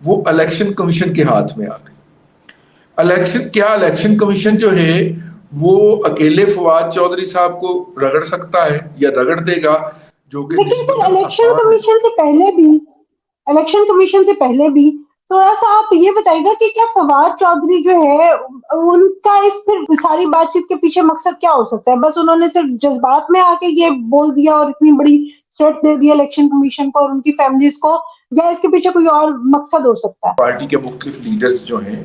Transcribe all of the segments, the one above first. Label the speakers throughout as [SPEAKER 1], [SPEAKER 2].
[SPEAKER 1] وہ election commission کے ہاتھ میں آ گئی. الیکشن کمیشن جو ہے وہ اکیلے فواد چودھری صاحب کو رگڑ سکتا ہے یا رگڑ دے گا, جو کہ
[SPEAKER 2] لیکن سر الیکشن کمیشن سے پہلے بھی تھوڑا سا آپ یہ بتائیے گا کہ کیا فواد چودھری جو ہے ان کا اس پھر ساری بات چیت کے پیچھے مقصد کیا ہو سکتا ہے؟ بس انہوں نے صرف جذبات میں آ کے یہ بول دیا اور اتنی بڑی تھریٹ دے دی الیکشن کمیشن کو اور ان کی فیملیز کو, یا اس کے پیچھے کوئی اور مقصد ہو سکتا ہے؟
[SPEAKER 1] پارٹی کے مختلف لیڈرز جو ہیں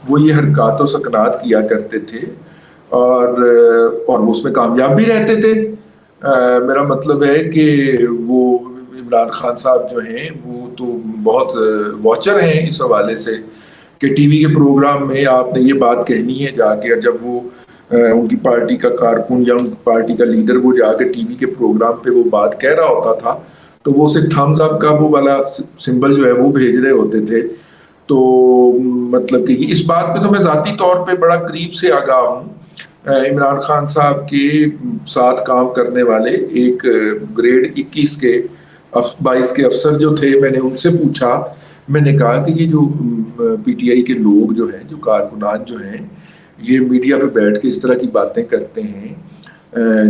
[SPEAKER 1] وہ یہ حرکات و سکنات کیا کرتے تھے اور وہ اس میں کامیاب بھی رہتے تھے. میرا مطلب ہے کہ وہ عمران خان صاحب جو ہیں وہ تو بہت واچر ہیں اس حوالے سے کہ ٹی وی کے پروگرام میں آپ نے یہ بات کہنی ہے جا کے, جب وہ ان کی پارٹی کا کارکن یا ان کی پارٹی کا لیڈر وہ جا کے ٹی وی کے پروگرام پہ وہ بات کہہ رہا ہوتا تھا تو وہ اسے تھمز اپ کا وہ والا سمبل جو ہے وہ بھیج رہے ہوتے تھے. تو مطلب کہ اس بات پہ تو میں ذاتی طور پہ بڑا قریب سے آگاہ ہوں. عمران خان صاحب کے ساتھ کام کرنے والے ایک گریڈ 21 کے 22 کے افسر جو تھے, میں نے ان سے پوچھا, میں نے کہا کہ یہ جو پی ٹی آئی کے لوگ جو ہیں, جو کارکنان جو ہیں, یہ میڈیا پہ بیٹھ کے اس طرح کی باتیں کرتے ہیں,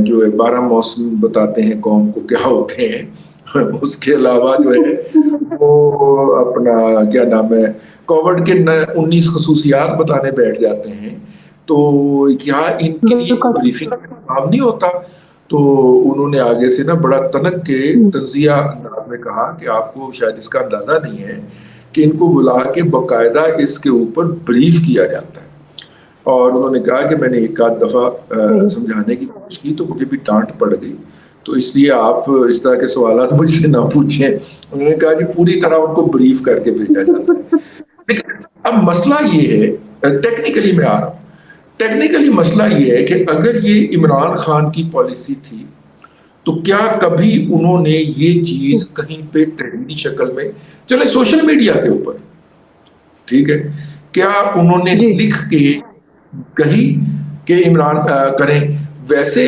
[SPEAKER 1] جو 12 موسم بتاتے ہیں قوم کو کیا ہوتے ہیں, اس کے علاوہ جو ہے وہ اپنا کیا نام ہے کووڈ کے 19 خصوصیات بتانے بیٹھ جاتے ہیں, تو کیا ان کے لیے بریفنگ کام نہیں ہوتا؟ تو انہوں نے آگے سے نا بڑا تنک کے تنزیہ انداز میں کہا کہ آپ کو شاید اس کا اندازہ نہیں ہے کہ ان کو بلا کے باقاعدہ اس کے اوپر بریف کیا جاتا ہے. اور انہوں نے کہا کہ میں نے ایک آدھ دفعہ سمجھانے کی کوشش کی تو مجھے بھی ڈانٹ پڑ گئی, تو اس لیے آپ اس طرح کے سوالات مجھ سے نہ پوچھیں. انہوں نے کہا کہ پوری طرح ان کو بریف کر کے بھیجا جاتا ہے. لیکن اب مسئلہ یہ ہے, ٹیکنیکلی میں آ رہا ہوں, ٹیکنیکلی مسئلہ یہ ہے کہ اگر یہ عمران خان کی پالیسی تھی تو کیا کبھی انہوں نے یہ چیز کہیں پہ تحریری شکل میں, چلے سوشل میڈیا کے اوپر ٹھیک ہے, کیا انہوں نے لکھ کے کہی کہ عمران کریں؟ ویسے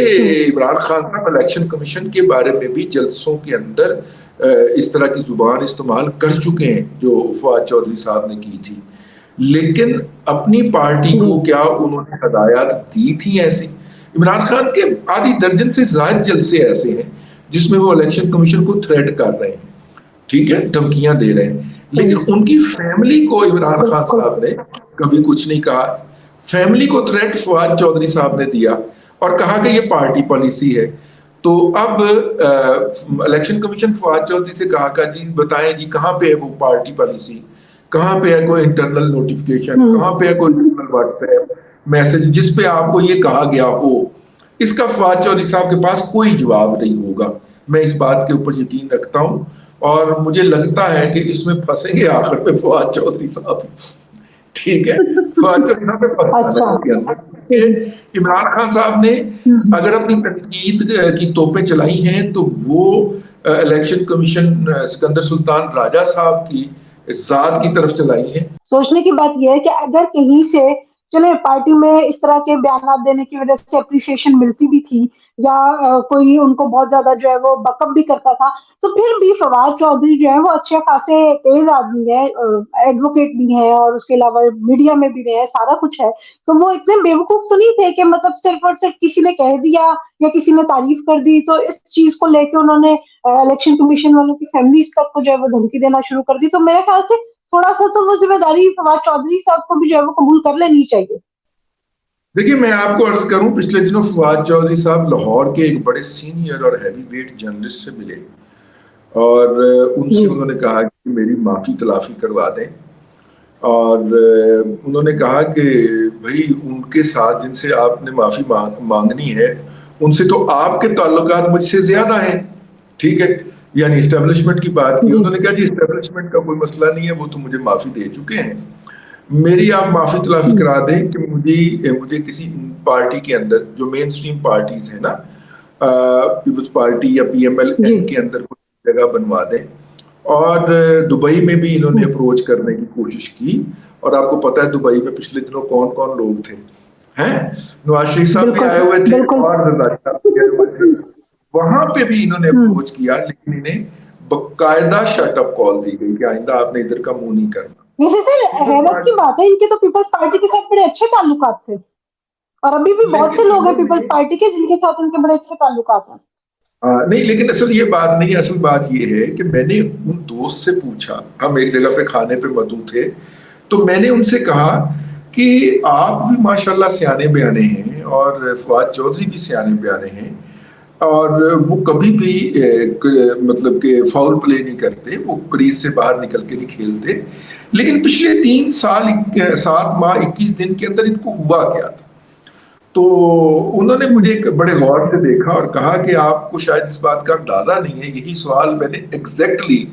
[SPEAKER 1] عمران خان صاحب الیکشن کمیشن کے بارے میں بھی جلسوں کے اندر اس طرح کی زبان استعمال کر چکے ہیں جو فواد چودھری صاحب نے کی تھی, لیکن اپنی پارٹی کو کیا انہوں نے ہدایات دی تھی ایسی؟ عمران خان کے آدھی درجن سے زائد جلسے ایسے ہیں جس میں وہ الیکشن کمیشن کو تھریٹ کر رہے ہیں, ٹھیک ہے, دھمکیاں دے رہے ہیں, لیکن ان کی فیملی کو عمران خان صاحب نے کبھی کچھ نہیں کہا. فیملی کو تھریٹ فواد چودھری صاحب نے دیا اور کہا کہ یہ پارٹی پالیسی ہے. تو اب الیکشن کمیشن فواد چودھری سے کہا کہ جی بتائیں جی کہاں پہ ہے وہ پارٹی پالیسی, کہاں پہ ہے کوئی انٹرنل نوٹیفیکیشن, کہاں پہ ہے کوئی انٹرنل واٹس ایپ میسج جس پہ آپ کو یہ کہا گیا ہو. اس کا فواد چودھری صاحب کے پاس کوئی جواب نہیں ہوگا, میں اس بات کے اوپر یقین رکھتا ہوں, اور مجھے لگتا ہے کہ اس میں پھنسیں گے آخر میں فواد چودھری صاحب, ٹھیک ہے, فواد چودھری صاحب عمران خان صاحب نے اگر اپنی تنقید کی توپیں چلائی ہیں تو وہ الیکشن کمیشن سکندر سلطان راجہ صاحب کی ذات کی طرف چلائی ہیں.
[SPEAKER 2] سوچنے کی بات یہ ہے کہ اگر کہیں سے چلے پارٹی میں اس طرح کے بیانات دینے کی وجہ سے اپریشیشن ملتی بھی تھی یا کوئی ان کو بہت زیادہ جو ہے وہ بیک اپ بھی کرتا تھا, تو پھر بھی فواد چودھری جو ہے وہ اچھے خاصے تیز آدمی ہے, ایڈوکیٹ بھی ہیں اور اس کے علاوہ میڈیا میں بھی رہے ہیں, سارا کچھ ہے. تو وہ اتنے بیوقوف تو نہیں تھے کہ مطلب صرف اور صرف کسی نے کہہ دیا یا کسی نے تعریف کر دی تو اس چیز کو لے کے انہوں نے الیکشن کمیشن والوں کی فیملیز تک کو جو ہے وہ دھمکی دینا شروع کر دی. تو میرے خیال سے تھوڑا سا تو وہ ذمہ داری فواد چودھری صاحب کو بھی جو ہے وہ قبول کر لینی چاہیے.
[SPEAKER 1] دیکھیے میں آپ کو عرض کروں, پچھلے دنوں فواد چودھری صاحب لاہور کے ایک بڑے سینئر اور ہیوی ویٹ جرنلسٹ سے ملے اور ان سے انہوں نے کہا کہ میری معافی تلافی کروا دیں, اور انہوں نے کہا کہ بھائی ان کے ساتھ جن سے آپ نے معافی مانگنی ہے ان سے تو آپ کے تعلقات مجھ سے زیادہ ہیں, ٹھیک ہے, یعنی اسٹیبلشمنٹ کی بات کی. انہوں نے کہا جی اسٹیبلشمنٹ کا کوئی مسئلہ نہیں ہے, وہ تو مجھے معافی دے چکے ہیں, میری آپ معافی تلافی کرا دیں کہ مجھے کسی پارٹی کے اندر جو مین سٹریم پارٹیز ہیں نا, پیپلز پارٹی یا پی ایم ایل این کے اندر کوئی جگہ بنوا دیں. اور دبئی میں بھی انہوں نے اپروچ کرنے کی کوشش کی, اور آپ کو پتا ہے دبئی میں پچھلے دنوں کون کون لوگ تھے, ہیں نواز شریف صاحب بھی آئے ہوئے تھے اور رضا صاحب بھی آئے ہوئے تھے, وہاں پہ بھی انہوں نے اپروچ کیا لیکن انہیں باقاعدہ شٹ اپ کال دی گئی کہ آئندہ آپ نے ادھر کا منہ نہیں کرنا.
[SPEAKER 2] ویسے سر حیرت کی بات ہے، ان کے تو پیپلز پارٹی کے ساتھ بڑے اچھے تعلقات تھے، اور ابھی بھی بہت سے لوگ ہیں پیپلز پارٹی کے جن کے ساتھ ان کے بڑے اچھے تعلقات ہیں.
[SPEAKER 1] نہیں، لیکن اصل یہ بات نہیں ہے. اصل بات یہ ہے کہ میں نے ان دوست سے پوچھا، ہم ایک جگہ پہ کھانے پہ مدعو تھے، تو میں نے ان سے کہا کہ آپ بھی ماشاءاللہ سیانے بیانے ہیں اور فواد چودھری بھی سیانے بیانے ہیں، اور وہ کبھی بھی مطلب کہ فاؤل پلے نہیں کرتے، وہ کریز سے باہر نکل کے نہیں کھیلتے، لیکن پچھلے 3 سال 7 ماہ 21 دن کے اندر ان کو ہوا کیا تھا؟ تو انہوں نے مجھے بڑے غور سے دیکھا اور کہا کہ آپ کو شاید اس بات کا اندازہ نہیں ہے. یہی سوال میں نے ایگزیکٹلی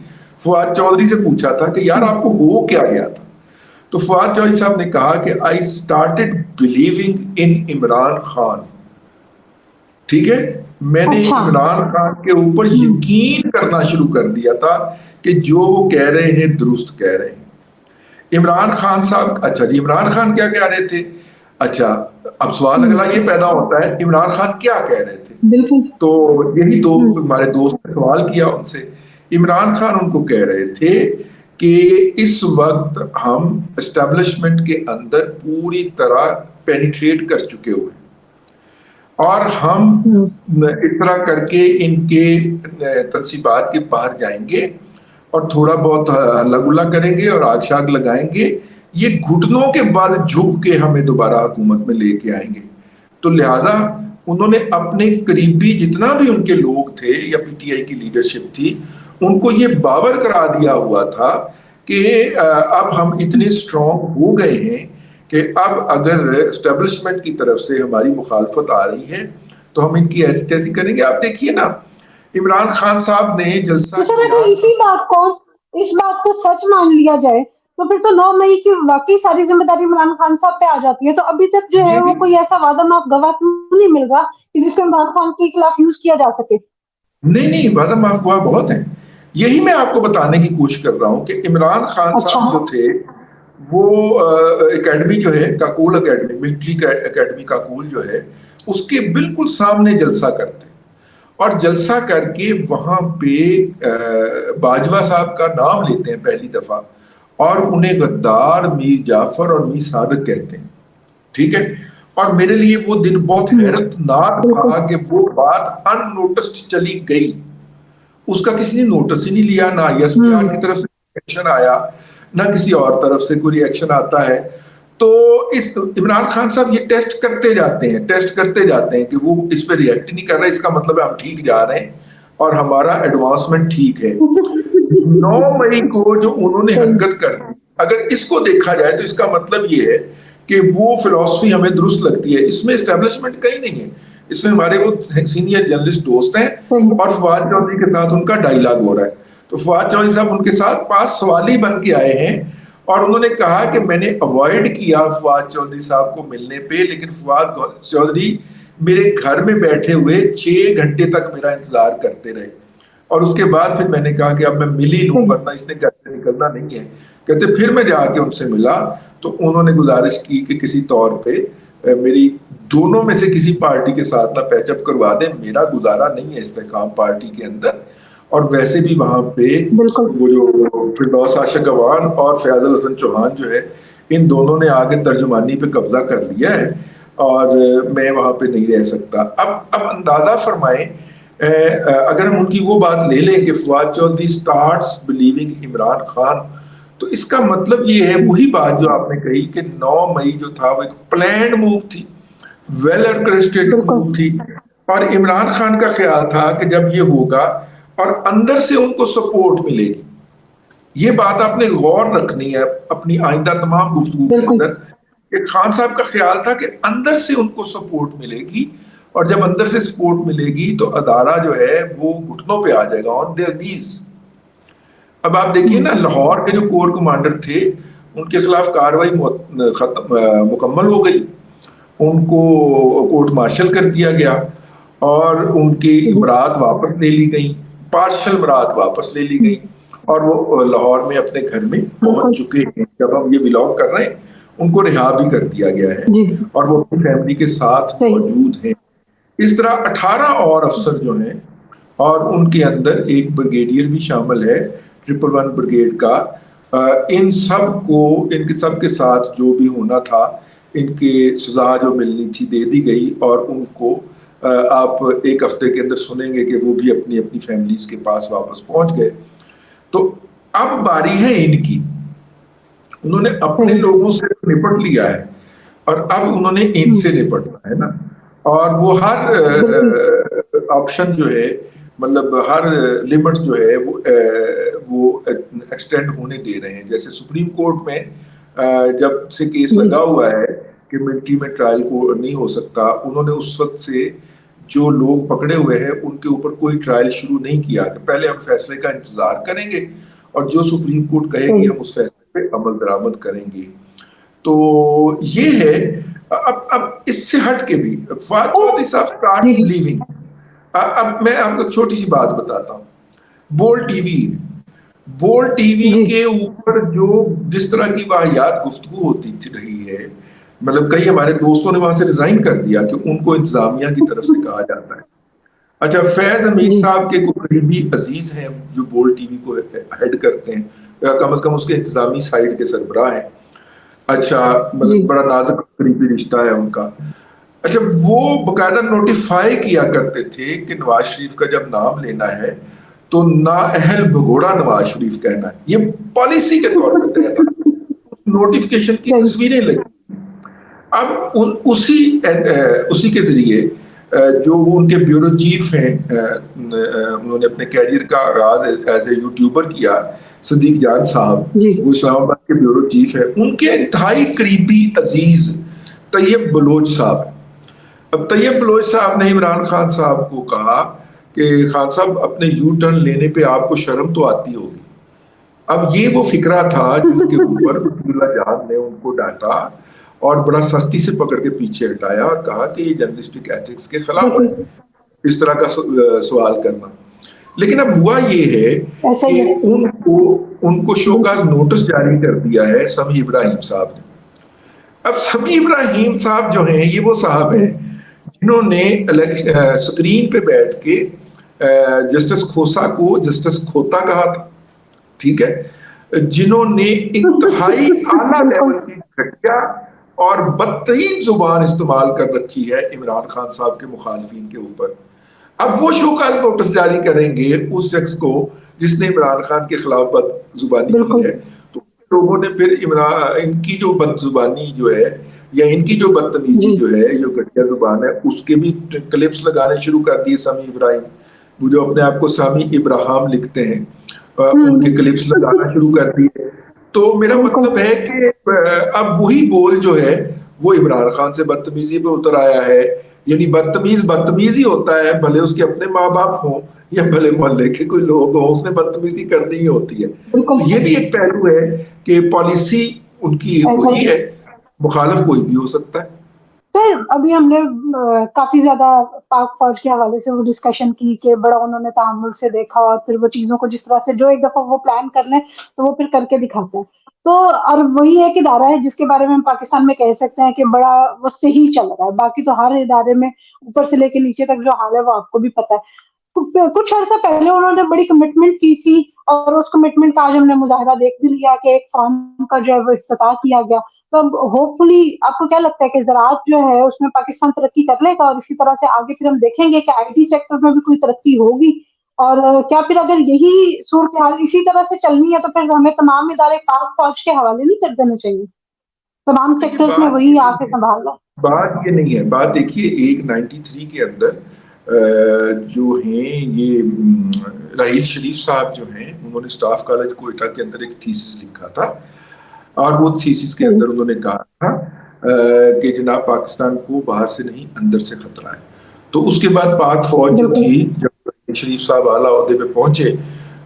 [SPEAKER 1] فواد چودھری سے پوچھا تھا کہ یار آپ کو ہو کیا گیا تھا؟ تو فواد چودھری صاحب نے کہا کہ I started believing in Imran Khan. ٹھیک ہے، میں نے عمران خان کے اوپر یقین کرنا شروع کر دیا تھا کہ جو وہ کہہ رہے ہیں درست کہہ رہے ہیں. عمران خان صاحب، اچھا جی عمران خان کیا کہہ رہے تھے؟ اچھا اب سوال اگلا یہ پیدا ہوتا ہے عمران خان کیا کہہ رہے تھے؟ تو یہی دو ہمارے دوست نے سوال کیا ان سے. عمران خان ان کو کہہ رہے تھے کہ اس وقت ہم اسٹیبلشمنٹ کے اندر پوری طرح پینیٹریٹ کر چکے ہوئے اور ہم اس طرح کر کے ان کے تنصیبات کے باہر جائیں گے اور تھوڑا بہت ہلا گلا کریں گے اور آگ شاگ لگائیں گے، یہ گھٹنوں کے بل جھک کے ہمیں دوبارہ حکومت میں لے کے آئیں گے. تو لہٰذا انہوں نے اپنے قریبی جتنا بھی ان کے لوگ تھے یا پی ٹی آئی کی لیڈرشپ تھی ان کو یہ باور کرا دیا ہوا تھا کہ اب ہم اتنے اسٹرانگ ہو گئے ہیں کہ اب اگر اسٹیبلشمنٹ کی طرف سے ہماری مخالفت آ رہی ہے تو ہم ان کی ایسی تیسی کریں گے. آپ دیکھیے نا عمران خان صاحب نے جلسہ
[SPEAKER 2] اس بات کو سچ مان لیا جائے تو پھر تو 9 مئی کی واقعی ساری ذمہ داری عمران خان صاحب پہ آ جاتی ہے. تو ابھی تک جو ہے وہ کوئی ایسا وعدہ معاف گواہ نہیں مل رہا کہ جس کو عمران خان کے خلاف یوز کیا جا سکے.
[SPEAKER 1] نہیں، وعدہ معاف گواہ بہت ہیں. یہی میں آپ کو بتانے کی کوشش کر رہا ہوں کہ عمران خان صاحب جو تھے وہ اکیڈمی جو ہے Kakul academy, military academy Kakul جو ہے اس کے بالکل سامنے جلسہ کرتے اور جلسہ کر کے وہاں پہ باجوہ صاحب کا نام لیتے ہیں پہلی دفعہ اور انہیں غدار، میر جعفر اور میر صادق کہتے ہیں. ٹھیک ہے، اور میرے لیے وہ دن بہت حیرت ناک تھا کہ وہ بات ان نوٹسڈ چلی گئی، اس کا کسی نے نوٹس ہی نہیں لیا، نہ ایس پی آر کی طرف سے ایکشن آیا نہ کسی اور طرف سے کوئی ایکشن آتا ہے. تو اس عمران خان صاحب یہ ٹیسٹ کرتے جاتے ہیں کہ وہ اس پہ ریئیکٹ نہیں کر رہے، اس کا مطلب ہے ہم ٹھیک جا رہے ہیں اور ہمارا ایڈوانسمنٹ ٹھیک ہے. 9 مئی کو جو انہوں نے حرکت کر دی، اگر اس کو دیکھا جائے تو اس کا مطلب یہ ہے کہ وہ فلسفی ہمیں درست لگتی ہے. اس میں اسٹیبلشمنٹ کہیں نہیں ہے، اس میں ہمارے وہ سینئر جرنلسٹ دوست ہیں اور فواد چودھری کے ساتھ ان کا ڈائیلاگ ہو رہا ہے. تو فواد چودھری صاحب ان کے ساتھ پاس سوالی بن کے آئے ہیں اور انہوں نے کہا کہ میں نے اوائڈ کیا فواد چودھری صاحب کو ملنے پہ، لیکن فواد چودھری میرے گھر میں بیٹھے ہوئے 6 گھنٹے تک میرا انتظار کرتے رہے اور اس کے بعد پھر میں نے کہا کہ اب میں مل ہی لوں ورنہ اس نے گھر سے نکلنا نہیں ہے. کہتے پھر میں جا کے ان سے ملا تو انہوں نے گزارش کی کہ کسی طور پہ میری دونوں میں سے کسی پارٹی کے ساتھ نہ پیچ اپ کروا دیں، میرا گزارا نہیں ہے استحکام پارٹی کے اندر. اور ویسے بھی وہاں پہ وہ جو فردوس عاشق عوان اور فیاض الحسن چوہان جو ہے ان دونوں نے آگے ترجمانی پہ قبضہ کر لیا ہے اور میں وہاں پہ نہیں رہ سکتا. اب اندازہ فرمائیں اگر ہم ان کی وہ بات لے لیں کہ فواد چودھری سٹارٹس بلیونگ عمران خان، تو اس کا مطلب یہ ہے وہی بات جو آپ نے کہی کہ 9 مئی جو تھا وہ ایک پلانڈ موو تھی، ویل آرکسٹریٹڈ موو تھی اور عمران خان کا خیال تھا کہ جب یہ ہوگا اور اندر سے ان کو سپورٹ ملے گی. یہ بات آپ نے غور رکھنی ہے اپنی آئندہ تمام گفتگو کے اندر کہ خان صاحب کا خیال تھا کہ اندر سے ان کو سپورٹ ملے گی اور جب اندر سے سپورٹ ملے گی تو ادارہ جو ہے وہ گھٹنوں پہ آ جائے گا، آن دیئر نیز. اب آپ دیکھیے نا لاہور کے جو کور کمانڈر تھے ان کے خلاف کاروائی مکمل ہو گئی، ان کو کورٹ مارشل کر دیا گیا اور ان کی برات واپس لے لی گئی، پارشل برات واپس لے لی گئی اور وہ لاہور میں اپنے گھر میں پہنچ چکے ہیں. جب ہم یہ ولاگ کر رہے ہیں ان کو رہا بھی کر دیا گیا ہے اور وہ اپنی فیملی کے ساتھ موجود ہیں. اس طرح 18 اور افسر جو ہیں اور ان کے اندر ایک بریگیڈیئر بھی شامل ہے 111 بریگیڈ کا. ان کے سب کے ساتھ جو بھی ہونا تھا، ان کے سزا جو ملنی تھی دے دی گئی، اور ان کو آپ ایک ہفتے کے اندر سنیں گے کہ وہ بھی اپنی اپنی فیملیز کے پاس واپس پہنچ گئے. تو اب باری ہے ان کی، انہوں نے اپنے لوگوں سے نپٹ لیا ہے اور اب انہوں نے ان سے نپٹنا ہے نا. اور وہ ہر آپشن جو ہے، مطلب ہر لمٹ جو ہے وہ ایکسٹینڈ ہونے دے رہے ہیں. جیسے سپریم کورٹ میں جب سے کیس لگا ہوا ہے کہ ملٹری میں ٹرائل کو نہیں ہو سکتا، انہوں نے اس وقت سے جو لوگ پکڑے ہوئے ہیں ان کے اوپر کوئی ٹرائل شروع نہیں کیا کہ پہلے ہم فیصلے کا انتظار کریں گے اور جو سپریم کورٹ کہے گی ہم اس فیصلے پہ عمل درآمد کریں گے. تو یہ ہے. اب اس سے ہٹ کے بھی فواد چودھری صاحب اسٹارٹ لیونگ. اب میں آپ کو چھوٹی سی بات بتاتا ہوں. بول ٹی وی کے اوپر جو جس طرح کی واحیات گفتگو ہوتی رہی ہے، مطلب کئی ہمارے دوستوں نے وہاں سے ریزائن کر دیا کہ ان کو انتظامیہ کی طرف سے کہا جاتا ہے. اچھا، فیض حمید صاحب کے کوئی قریبی عزیز ہیں جو بول ٹی وی کو ہیڈ کرتے ہیں، یا کم از کم اس کے انتظامی سائیڈ کے سربراہ ہیں. اچھا، مطلب بڑا نازک قریبی رشتہ ہے ان کا. اچھا، وہ باقاعدہ نوٹیفائی کیا کرتے تھے کہ نواز شریف کا جب نام لینا ہے تو نااہل بھگوڑا نواز شریف کہنا ہے. یہ پالیسی کے طور پہ طے تھا. نوٹیفیکیشن کی تصویریں لگی. اب اسی کے ذریعے جو ان کے بیورو چیف ہیں، انہوں نے اپنے کیریئر کا آغاز ایز اے یوٹیوبر کیا، صدیق جان صاحب، وہ اسلام آباد کے بیورو چیف ہیں. ان کے انتہائی قریبی عزیز طیب بلوچ صاحب. اب طیب بلوچ صاحب نے عمران خان صاحب کو کہا کہ خان صاحب اپنے یو ٹرن لینے پہ آپ کو شرم تو آتی ہوگی. اب یہ وہ فکرہ تھا جس کے اوپر اللہ جہاں نے ان کو ڈانٹا اور بڑا سختی سے پکڑ کے پیچھے ہٹایا اور کہا کہ یہ جرنلسٹک ایتھکس کے خلاف ہے اس طرح کا سوال کرنا. لیکن اب ہوا یہ ہے کہ ان کو شو کاز نوٹس جاری کر دیا ہے سمیع ابراہیم صاحب نے. اب سمیع ابراہیم صاحب جو ہیں، یہ وہ صاحب ہیں جنہوں نے سکرین پہ بیٹھ کے جسٹس کھوسا کو جسٹس کھوتا کہا تھا. ٹھیک ہے، جنہوں نے انتہائی اعلیٰ لیول کی گھٹیا اور بدترین زبان استعمال کر رکھی ہے عمران خان صاحب کے مخالفین کے اوپر. اب وہ شوکاز نوٹس جاری کریں گے اس شخص کو جس نے عمران خان کے خلاف بد زبانی کی ہے. تو لوگوں نے پھر ان کی جو بد زبانی جو ہے یا ان کی جو بدتمیزی جو ہے، جو گھٹیا زبان ہے، اس کے بھی کلپس لگانے شروع کر دیے. سمیع ابراہیم، وہ جو اپنے آپ کو سامی ابراہم لکھتے ہیں، ان کے کلپس لگانا شروع کر دیے. تو میرا مطلب ہے کہ اب وہی بول جو ہے وہ عمران خان سے بدتمیزی پہ اتر آیا ہے. یعنی بدتمیز ہی ہوتا ہے، بھلے اس کے اپنے ماں باپ ہوں یا بھلے محلے کے کوئی لوگ ہوں، اس نے بدتمیزی کرنی ہی ہوتی ہے. تو یہ بھی ایک پہلو ہے کہ پالیسی ان کی وہی ہے، مخالف کوئی بھی ہو سکتا ہے.
[SPEAKER 2] سر، ابھی ہم نے کافی زیادہ پاک فوج کے حوالے سے وہ ڈسکشن کی کہ بڑا انہوں نے تعامل سے دیکھا اور پھر وہ چیزوں کو جس طرح سے جو ایک دفعہ وہ پلان کر لیں تو وہ پھر کر کے دکھاتے ہیں. تو اور وہی ایک ادارہ ہے جس کے بارے میں ہم پاکستان میں کہہ سکتے ہیں کہ بڑا وہ صحیح چل رہا ہے. باقی تو ہر ادارے میں اوپر سے لے کے نیچے تک جو حال ہے وہ آپ کو بھی پتا ہے. کچھ عرصہ پہلے انہوں نے بڑی کمٹمنٹ کی تھی اور اس کمٹمنٹ کا آج ہم نے مظاہرہ دیکھ بھی لیا کہ ایک فارم کا جو ہے وہ افتتاح کیا گیا. تو اب ہوپ فلی آپ کو کیا لگتا ہے کہ زراعت جو ہے اس میں پاکستان ترقی کر لے گا اور اسی طرح سے آگے پھر ہم دیکھیں گے کہ آئی ٹی سیکٹر میں بھی کوئی ترقی ہوگی؟ اور کیا پھر اگر یہی صورتحال اسی طرح سے چلنی ہے تو پھر ہمیں تمام ادارے پاک فوج کے حوالے نہیں کر دینے چاہیے؟ تمام سیکٹرز میں وہی آ کے سنبھال رہا.
[SPEAKER 1] بات یہ نہیں ہے. بات دیکھیے، ایک 93 کے اندر جو ہیں یہ راحیل شریف صاحب جو ہیں، انہوں نے اسٹاف کالج کوئٹہ کے اندر ایک تھیسس لکھا تھا اور وہ تھیسس کے اندر انہوں نے کہا تھا کہ جناب پاکستان کو باہر سے نہیں اندر سے خطرہ ہے. تو اس کے بعد پاک فوج جو تھی، جب شریف صاحب اعلیٰ عہدے پہ پہنچے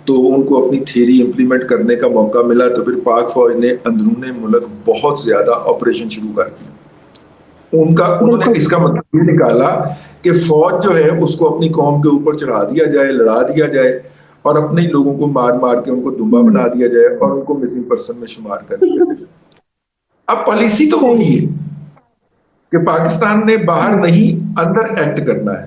[SPEAKER 1] تو ان کو اپنی تھیری امپلیمنٹ کرنے کا موقع ملا، تو پھر پاک فوج نے اندرون ملک بہت زیادہ آپریشن شروع کر دی. انہوں نے اس کا مطلب یہ نکالا کہ فوج جو ہے اس کو اپنی قوم کے اوپر چڑھا دیا جائے، لڑا دیا جائے اور اپنے لوگوں کو مار مار کے ان کو دمبا بنا دیا جائے اور ان کو مسنگ پرسن میں شمار کر دیا جائے. اب پالیسی تو وہی ہے کہ پاکستان نے باہر نہیں اندر ایکٹ کرنا ہے.